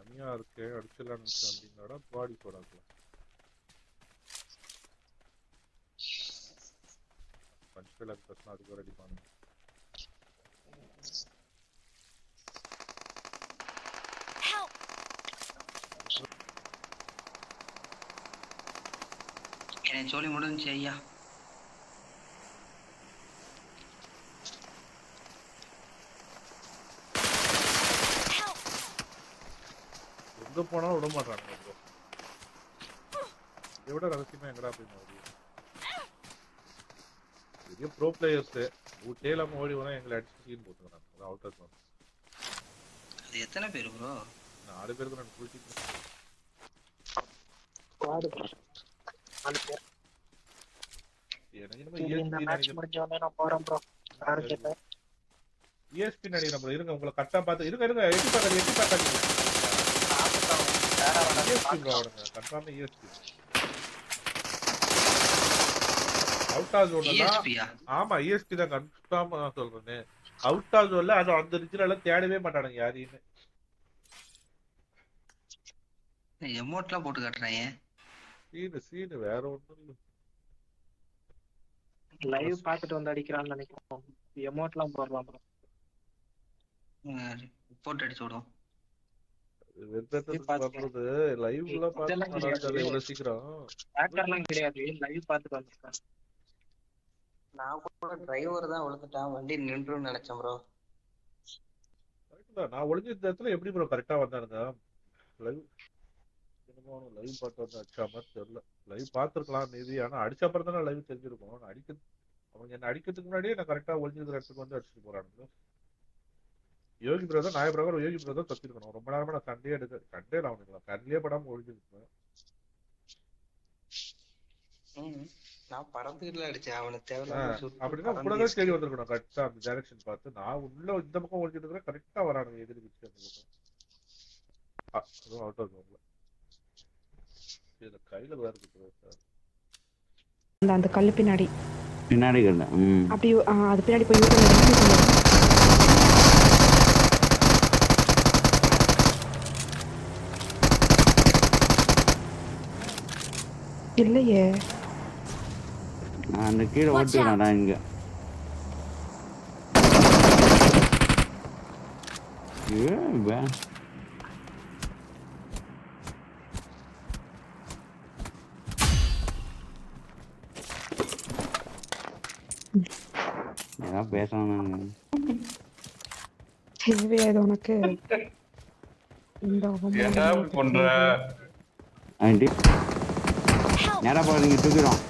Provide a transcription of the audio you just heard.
தனியா இருக்கு அடிச்சலான்னு அப்படின்னாடா பாடி போடாக்கலாம் பஞ்சுல பிரச்சனை அதுக்கு ரெடி பண்ணுங்க எனக்கு சொல்லி முடிஞ்சு ஐயா எங்க போனாலும் விட மாட்டாங்க ப்ரோ இதை விட ரகசியமா எங்கடா அப்படின்னு பெரிய ப்ரோ பிளேயர்ஸ் ஊட்டே இல்லாம ஓடி வந்தா எங்களை அடிச்சு சீன் போட்டுக்கிறாங்க அதான் அவுட்டர் தான் அது எத்தனை பேர் ப்ரோ 4 பேருக்கு நான் குளிச்சிட்டு ESP நடிகர் நம்ம இருங்க உங்களை கரெக்டா பார்த்து இருங்க எட்டி பார்க்காதீங்க ESP ப்ரோ அவனுங்க கன்ஃபார்ம் ESP அவுட் ஆஃப் ஜோன்ல ஆமா ESP தான் கன்ஃபார்ம் சொல்றேன் அவுட் ஆஃப் ஜோன்ல அது அந்த ரிஜினல்ல தேடவே மாட்டானுங்க யாரையுமே எமோட்லாம் போட்டு காட்டுறாங்க சீன் வேற ஒண்ணும் இல்ல லைவ் பார்த்துட்டு வந்து அடிக்கிறான்னு நினைக்கிறோம் எமோட்லாம் போடலாம் ப்ரோ போட்டு அடிச்சு விடுவோம் பண்றது லைவ்ல பார்த்து இவ்வளவு சீக்கிரம் ஹேக்கர்லாம் கிடையாது லைவ் பார்த்துட்டு வந்திருக்கேன் நான் கூட டிரைவர் தான் விழுந்துட்டான் வண்டி நின்றுன்னு நினைச்சேன் ப்ரோ நான் ஒளிஞ்சிருந்த இடத்துல எப்படி ப்ரோ கரெக்டா வந்தானுங்க லைவ் லைவ் பார்த்து வந்து அடிச்சா மாதிரி தெரியல லைவ் பார்த்துருக்கலாம் மீதி ஆனா அடிச்ச அப்புறம் தானே லைவ் தெரிஞ்சிருக்கும் அவங்க என்ன அடிக்கிறதுக்கு முன்னாடியே நான் கரெக்டா ஒளிஞ்சிருக்கிற இடத்துக்கு வந்து அடிச்சுட்டு போறானுங்க யோகி பிரதர் நாய பிரகாரம் யோகி பிரதர் தப்பிருக்கணும் ரொம்ப நேரமா நான் சண்டே அவனுங்களா கண்ணிலே படாம ஒழிஞ்சிருக்கேன் நான் பறந்துல அடிச்சேன் அவனுக்கு தேவை அப்படின்னா கூடதான் தேடி வந்திருக்கணும் கரெக்டா அந்த டைரக்ஷன் பார்த்து நான் உள்ள இந்த பக்கம் ஒழிஞ்சிட்டு இருக்கிறேன் கரெக்டா வரானுங்க எதிரி அதுவும் அவுட் ஆஃப் ஜோன்ல இதுல கையில வேற இருக்கு அந்த கல்லு பின்னாடி அப்படி அது பின்னாடி போய் இல்லையே அந்த கீழே ஓட்டுறாடா இங்க ஏதாவது பேசணும் தேவையாது உனக்கு நேரா போறீங்க தூக்கிறோம்